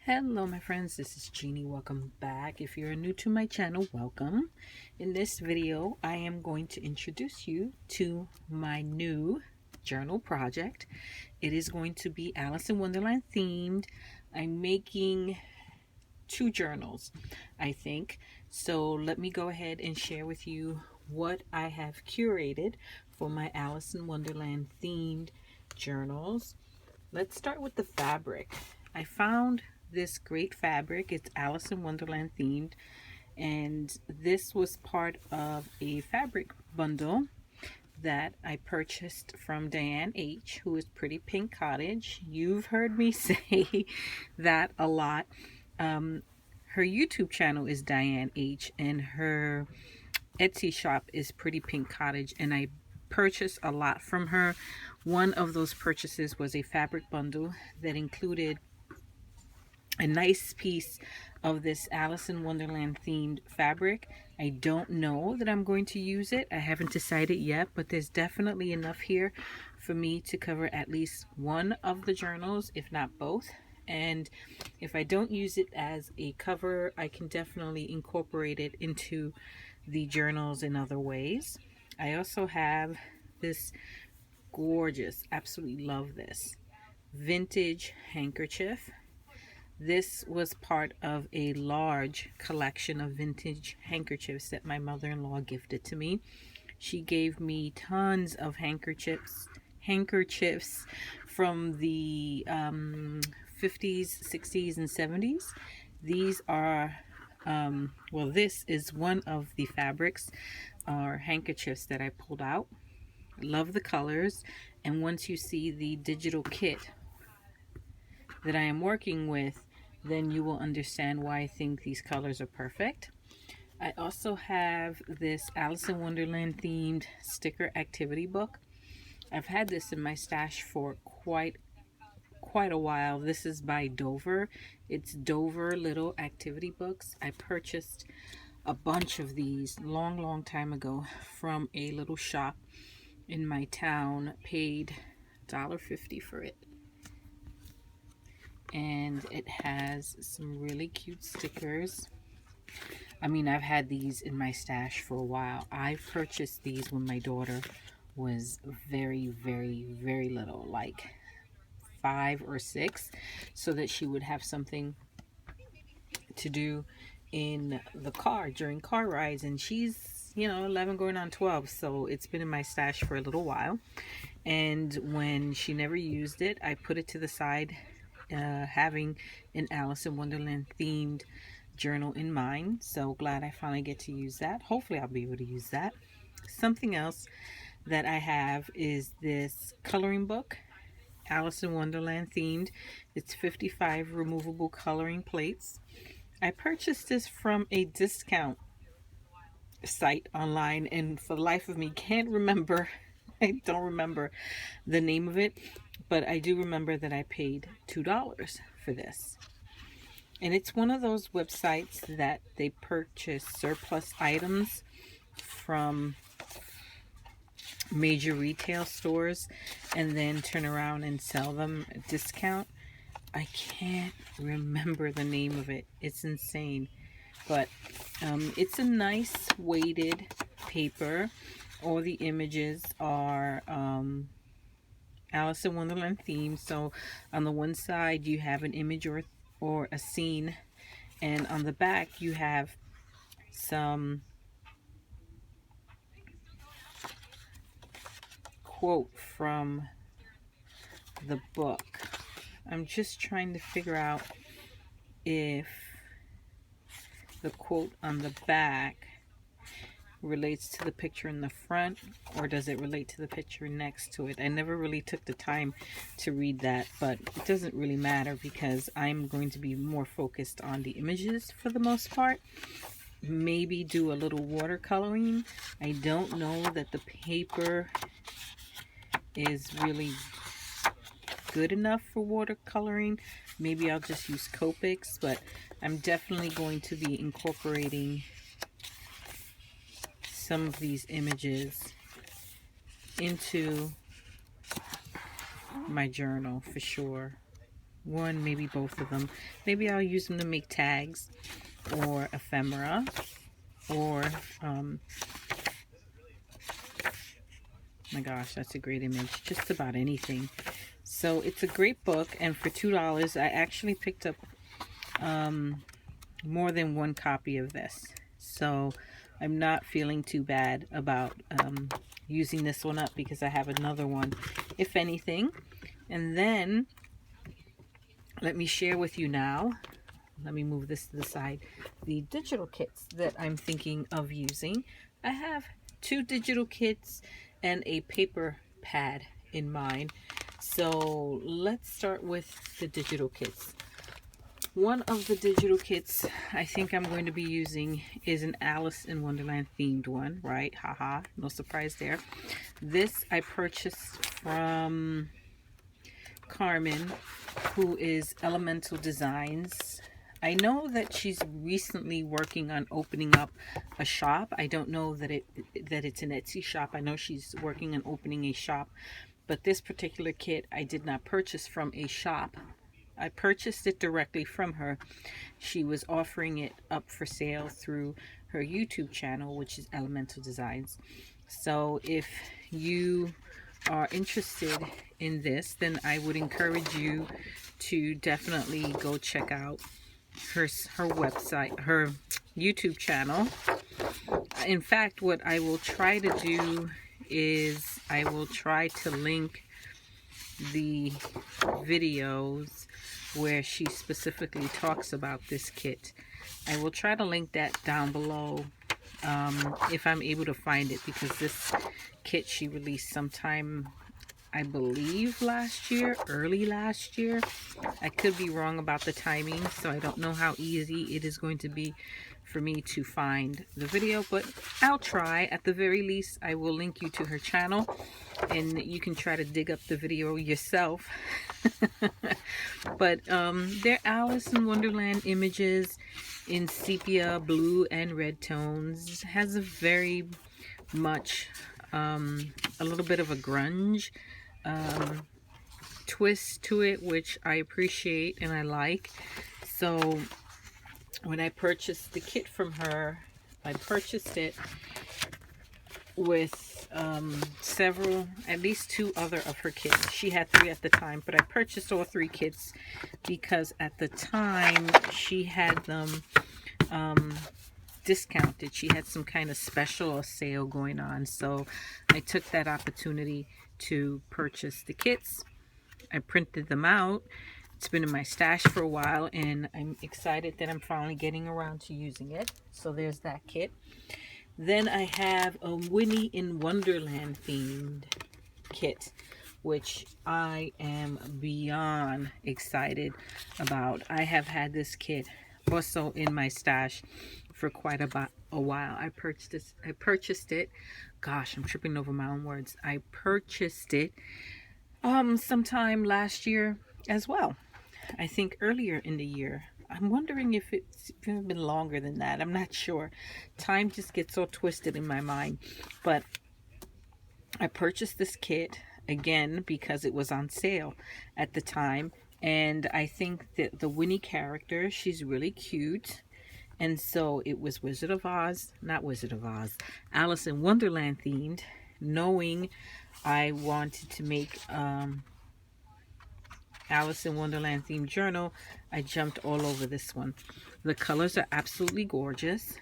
Hello my friends, this is Jeannie. Welcome back. If you're new to my channel, welcome. In this video, I am going to introduce you to my new journal project. It is going to be Alice in Wonderland themed. I'm making two journals, I think. So let me go ahead and share with you what I have curated for my Alice in Wonderland themed journals. Let's start with the fabric. I found this great fabric. It's Alice in Wonderland themed, and this was part of a fabric bundle that I purchased from Diane H, who is Pretty Pink Cottage. You've heard me say that a lot. Her YouTube channel is Diane H, and her Etsy shop is Pretty Pink Cottage, and I purchased a lot from her. One of those purchases was a fabric bundle that included a nice piece of this Alice in Wonderland themed fabric. I don't know that I'm going to use it. I haven't decided yet, but there's definitely enough here for me to cover at least one of the journals, if not both. And if I don't use it as a cover, I can definitely incorporate it into the journals in other ways. I also have this gorgeous, absolutely love this, vintage handkerchief. This was part of a large collection of vintage handkerchiefs that my mother-in-law gifted to me. She gave me tons of handkerchiefs from the 50s, 60s, and 70s. These are, well, this is one of the fabrics or handkerchiefs that I pulled out. Love the colors, and once you see the digital kit that I am working with, then you will understand why I think these colors are perfect. I also have this Alice in Wonderland themed sticker activity book. I've had this in my stash for quite a while. This is by Dover. It's Dover Little Activity Books. I purchased a bunch of these long time ago from a little shop in my town. Paid $1.50 for it. And it has some really cute stickers. I mean, I've had these in my stash for a while. I purchased these when my daughter was very little, like 5 or 6, so that she would have something to do in the car during car rides. And she's, 11 going on 12, so it's been in my stash for a little while. And when she never used it, I put it to the side, having an Alice in Wonderland themed journal in mind. So glad I finally get to use that. Hopefully I'll be able to use that. Something else that I have is this coloring book, Alice in Wonderland themed. It's 55 removable coloring plates. I purchased this from a discount site online, and for the life of me can't remember. I don't remember the name of it, but I do remember that I paid $2 for this. And it's one of those websites that they purchase surplus items from major retail stores and then turn around and sell them at discount. I can't remember the name of it. It's insane. But it's a nice weighted paper. All the images are Alice in Wonderland themed. So on the one side you have an image or a scene, and on the back you have some quote from the book. I'm just trying to figure out if the quote on the back relates to the picture in the front, or does it relate to the picture next to it. I never really took the time to read that, but it doesn't really matter because I'm going to be more focused on the images for the most part. Maybe do a little watercoloring. I don't know that the paper is really good enough for watercoloring. Maybe I'll just use Copics, but I'm definitely going to be incorporating some of these images into my journal for sure. one, maybe both of them. Maybe I'll use them to make tags or ephemera or my gosh, that's a great image. Just about anything. So it's a great book, and for $2 I actually picked up more than one copy of this. So I'm not feeling too bad about using this one up because I have another one, if anything. And then let me share with you now, let me move this to the side, the digital kits that I'm thinking of using. I have 2 digital kits and a paper pad in mind. So let's start with the digital kits. One of the digital kits I think I'm going to be using is an Alice in Wonderland themed one, right? Haha, no surprise there. This I purchased from Carmen, who is Elemental Designs. I know that she's recently working on opening up a shop. I don't know that it's an Etsy shop. I know she's working on opening a shop, but this particular kit I did not purchase from a shop. I purchased it directly from her. She was offering it up for sale through her YouTube channel, which is Elemental Designs. So if you are interested in this, then I would encourage you to definitely go check out her website, her YouTube channel. In fact, what I will try to do is I will try to link the videos where she specifically talks about this kit. I will try to link that down below if I'm able to find it, because this kit she released sometime, I believe last year, early last year. I could be wrong about the timing, so I don't know how easy it is going to be for me to find the video, but I'll try. At the very least, I will link you to her channel and you can try to dig up the video yourself. But they're Alice in Wonderland images in sepia, blue, and red tones. It has a very much a little bit of a grunge twist to it, which I appreciate and I like. So when I purchased the kit from her, I purchased it with at least 2 other of her kits. She had 3 at the time, but I purchased all 3 kits because at the time she had them discounted. She had some kind of special or sale going on, so I took that opportunity to purchase the kits. I printed them out. It's been in my stash for a while, and I'm excited that I'm finally getting around to using it. So there's that kit. Then I have a Winnie in Wonderland themed kit, which I am beyond excited about. I have had this kit also in my stash for quite a while. I purchased it. Gosh, I'm tripping over my own words. I purchased it sometime last year as well. I think earlier in the year. I'm wondering if it's been longer than that. I'm not sure. Time just gets all twisted in my mind. But I purchased this kit again because it was on sale at the time. And I think that the Winnie character, she's really cute. And so it was Alice in Wonderland themed. Knowing I wanted to make Alice in Wonderland themed journal, I jumped all over this one. The colors are absolutely gorgeous,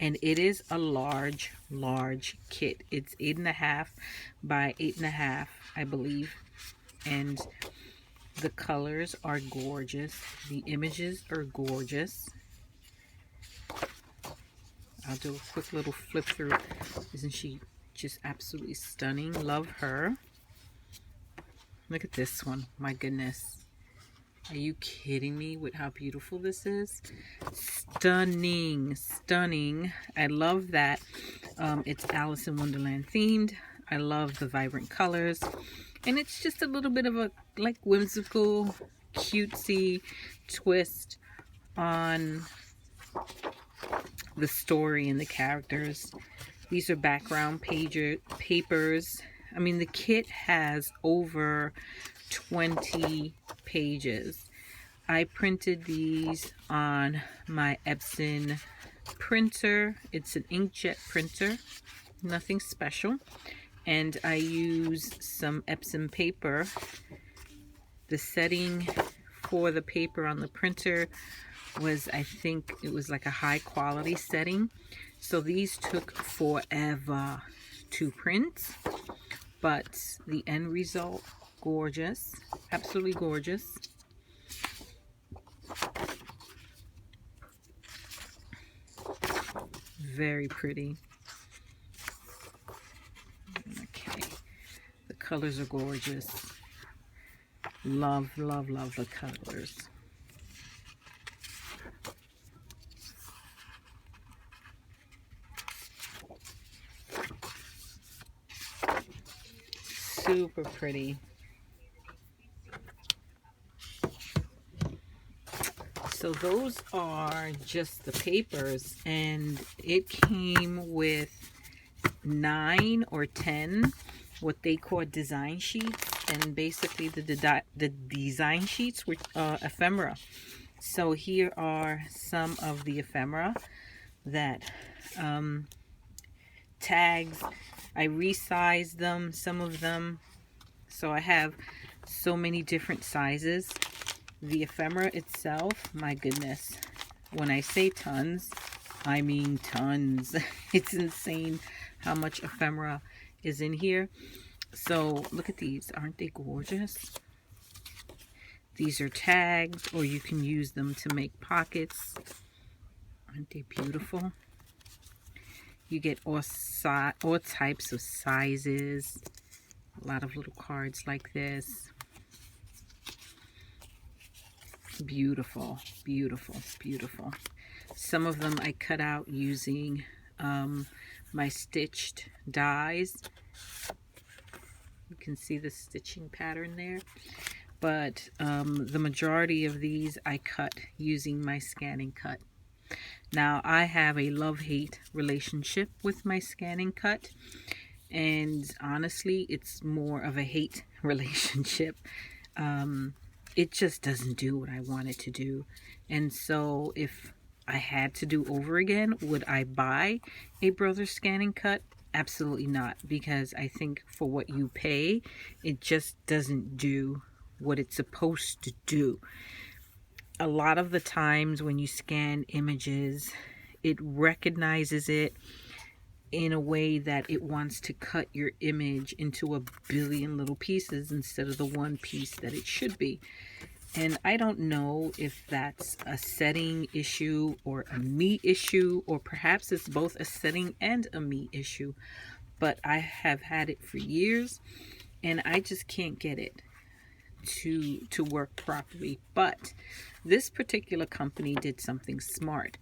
and it is a large kit. It's 8.5 by 8.5, I believe, and the colors are gorgeous. The images are gorgeous. I'll do a quick little flip through. Isn't she just absolutely stunning? Love her. Look at this one. My goodness. Are you kidding me with how beautiful this is? Stunning. Stunning. I love that it's Alice in Wonderland themed. I love the vibrant colors. And it's just a little bit of a like whimsical, cutesy twist on the story and the characters. These are background papers. I mean, the kit has over 20 pages. I printed these on my Epson printer. It's an inkjet printer, nothing special. And I use some Epson paper. The setting for the paper on the printer was, I think it was like a high quality setting. So these took forever to print, but the end result, gorgeous, absolutely gorgeous. Very pretty. Okay, the colors are gorgeous. Love, love, love the colors. Super pretty. So those are just the papers, and it came with 9 or 10 what they call design sheets, and basically the design sheets were ephemera. So here are some of the ephemera that tags. I resized them, some of them, so I have so many different sizes. The ephemera itself, my goodness, when I say tons, I mean tons. It's insane how much ephemera is in here. So look at these, aren't they gorgeous? These are tagged, or you can use them to make pockets. Aren't they beautiful? You get all types of sizes. A lot of little cards like this. Beautiful, beautiful, beautiful. Some of them I cut out using my stitched dies. You can see the stitching pattern there. But the majority of these I cut using my scanning cut. Now, I have a love-hate relationship with my scanning cut, and honestly, it's more of a hate relationship. It just doesn't do what I want it to do. And so if I had to do over again, would I buy a Brothers scanning cut? Absolutely not, because I think for what you pay, it just doesn't do what it's supposed to do. A lot of the times when you scan images, it recognizes it in a way that it wants to cut your image into a billion little pieces instead of the one piece that it should be. And I don't know if that's a setting issue or a me issue, or perhaps it's both a setting and a me issue. But I have had it for years, and I just can't get it to work properly. But this particular company did something smart.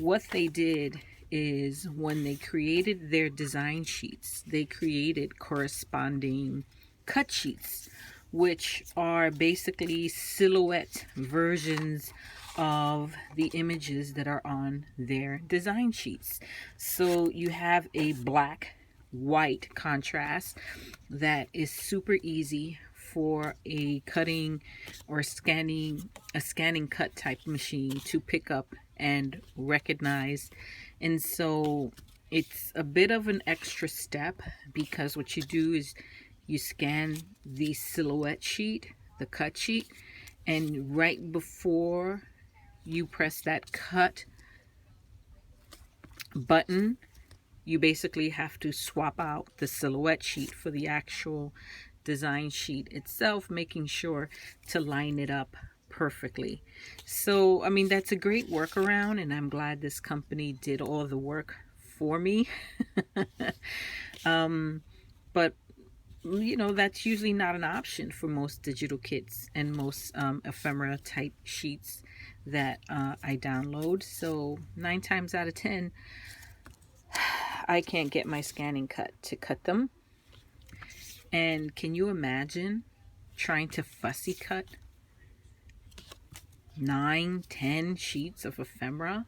What they did is, when they created their design sheets, they created corresponding cut sheets, which are basically silhouette versions of the images that are on their design sheets. So you have a black white contrast that is super easy for a cutting or scanning cut type machine to pick up and recognize. And so it's a bit of an extra step, because what you do is you scan the silhouette sheet, the cut sheet, and right before you press that cut button, you basically have to swap out the silhouette sheet for the actual design sheet itself, making sure to line it up perfectly. So, I mean, that's a great workaround, and I'm glad this company did all the work for me. But you know, that's usually not an option for most digital kits and most ephemera type sheets that I download. So 9 times out of 10, I can't get my scanning cut to cut them. And can you imagine trying to fussy cut 9, 10 sheets of ephemera?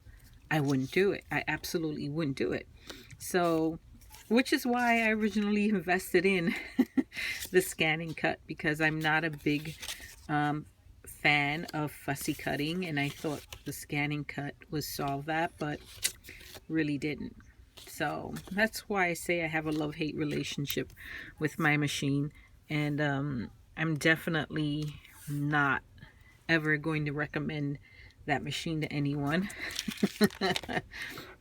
I wouldn't do it. I absolutely wouldn't do it. So, which is why I originally invested in the scanning cut, because I'm not a big fan of fussy cutting, and I thought the scanning cut would solve that, but really didn't. So that's why I say I have a love-hate relationship with my machine, and I'm definitely not ever going to recommend that machine to anyone.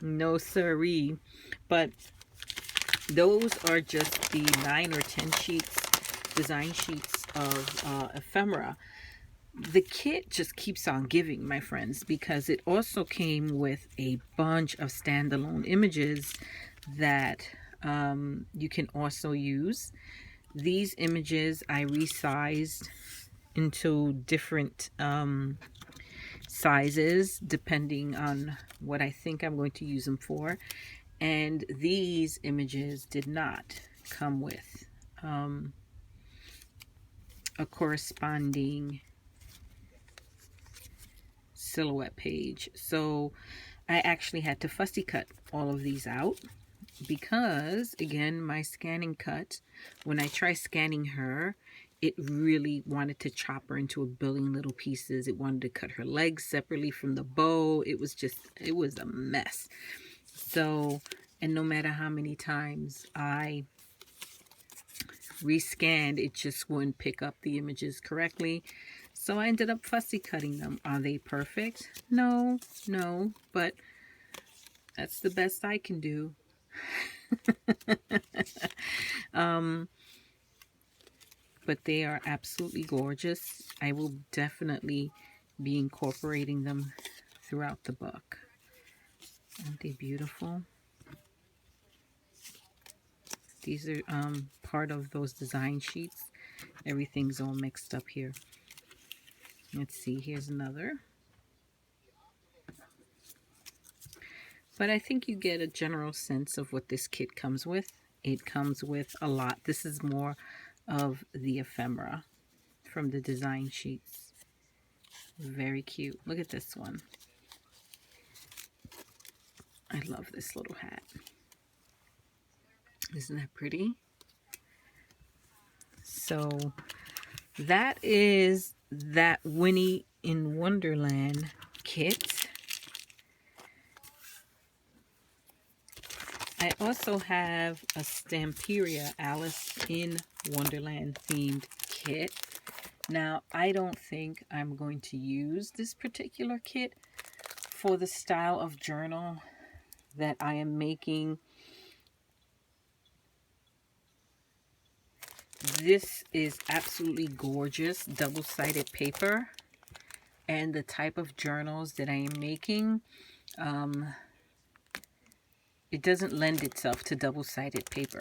No siree. But those are just the 9 or 10 sheets, design sheets of ephemera. The kit just keeps on giving, my friends, because it also came with a bunch of standalone images that you can also use. These images I resized into different sizes depending on what I think I'm going to use them for. And these images did not come with a corresponding silhouette page. So I actually had to fussy cut all of these out because, again, my scanning cut, when I try scanning her, it really wanted to chop her into a billion little pieces. It wanted to cut her legs separately from the bow. It was a mess. So, and no matter how many times I rescanned, it just wouldn't pick up the images correctly. So I ended up fussy cutting them. Are they perfect? No, but that's the best I can do. But they are absolutely gorgeous. I will definitely be incorporating them throughout the book. Aren't they beautiful? These are part of those design sheets. Everything's all mixed up here. Let's see, here's another. But I think you get a general sense of what this kit comes with. It comes with a lot. This is more of the ephemera from the design sheets. Very cute. Look at this one. I love this little hat. Isn't that pretty? So that is that Winnie in Wonderland kit. I also have a Stamperia Alice in Wonderland themed kit. Now, I don't think I'm going to use this particular kit for the style of journal that I am making. This is absolutely gorgeous double-sided paper, and the type of journals that I am making, it doesn't lend itself to double-sided paper.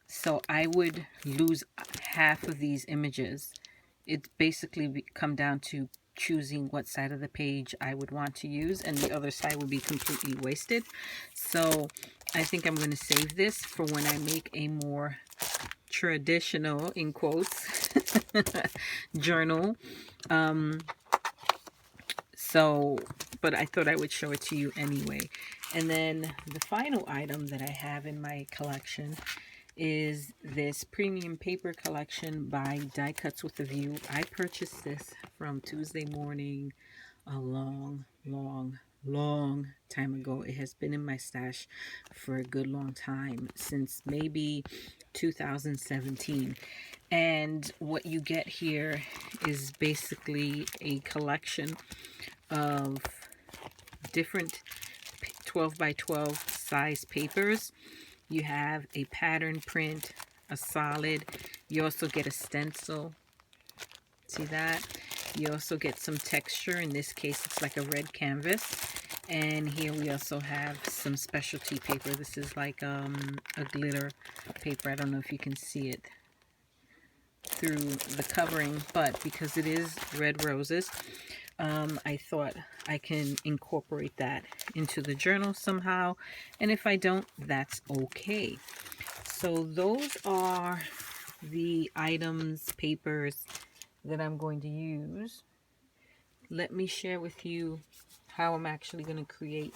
So I would lose half of these images. It basically come down to choosing what side of the page I would want to use, and the other side would be completely wasted. So I think I'm going to save this for when I make a more traditional, in quotes, journal. But I thought I would show it to you anyway. And then the final item that I have in my collection is this premium paper collection by Die Cuts with a View. I purchased this from Tuesday Morning a long time ago. It has been in my stash for a good long time, since maybe 2017. And what you get here is basically a collection of different 12 by 12 size papers. You have a pattern print, a solid. You also get a stencil. See that? You also get some texture. In this case, it's like a red canvas. And here we also have some specialty paper. This is like a glitter paper. I don't know if you can see it through the covering, but because it is red roses, I thought I can incorporate that into the journal somehow. And if I don't, that's okay. So those are the items, papers that I'm going to use. Let me share with you how I'm actually going to create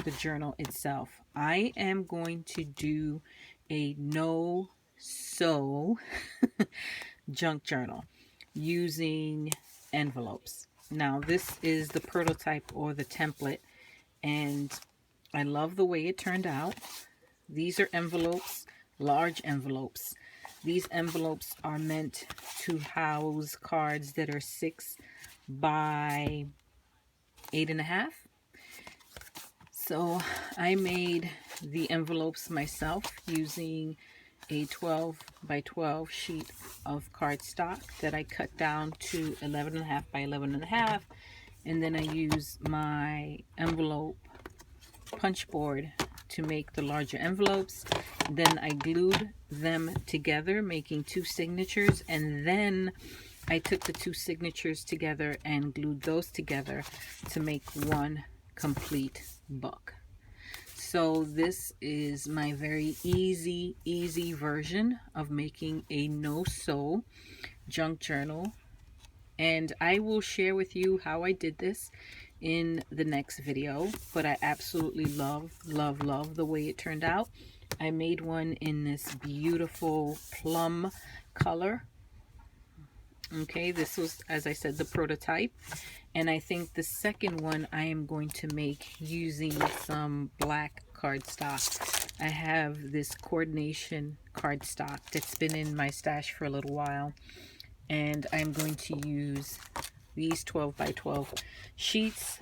the journal itself. I am going to do a no-sew junk journal using envelopes. Now this is the prototype or the template, and I love the way it turned out. These are envelopes, large envelopes. These envelopes are meant to house cards that are 6 by 8.5. So I made the envelopes myself using a 12 by 12 sheet of cardstock that I cut down to 11.5 by 11.5, and then I use my envelope punch board to make the larger envelopes. Then I glued them together, making 2 signatures, and then I took the 2 signatures together and glued those together to make one complete book. So this is my very easy version of making a no-sew junk journal, and I will share with you how I did this in the next video. But I absolutely love the way it turned out. I made one in this beautiful plum color. Okay, this was, as I said, the prototype. And I think the second one I am going to make using some black cardstock. I have this coordination cardstock that's been in my stash for a little while, and I'm going to use these 12 by 12 sheets,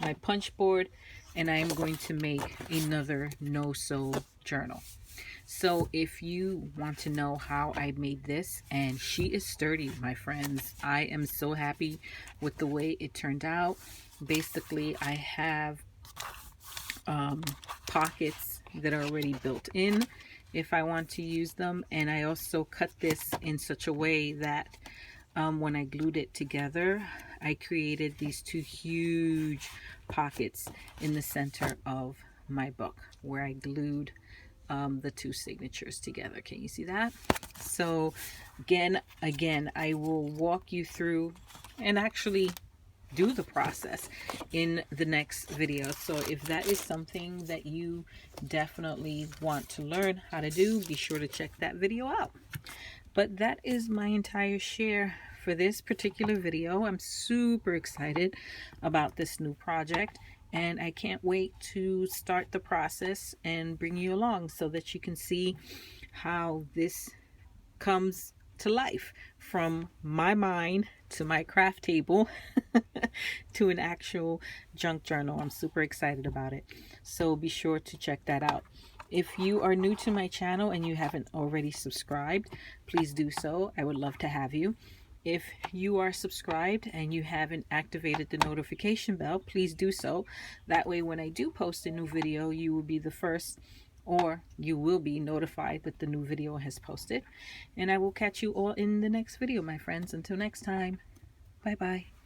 my punch board, and I'm going to make another no-sew journal. So if you want to know how I made this, and she is sturdy, my friends. I am so happy with the way it turned out. Basically, I have pockets that are already built in if I want to use them, and I also cut this in such a way that when I glued it together, I created these 2 huge pockets in the center of my book where I glued the 2 signatures together. Can you see that? So again, I will walk you through and actually do the process in the next video. So if that is something that you definitely want to learn how to do, be sure to check that video out. But that is my entire share for this particular video. I'm super excited about this new project, and I can't wait to start the process and bring you along so that you can see how this comes to life, from my mind to my craft table to an actual junk journal. I'm super excited about it. So be sure to check that out. If you are new to my channel and you haven't already subscribed, please do so. I would love to have you. If you are subscribed and you haven't activated the notification bell, please do so. That way when I do post a new video, you will be the first, or you will be notified that the new video has posted. And I will catch you all in the next video, my friends. Until next time, bye bye.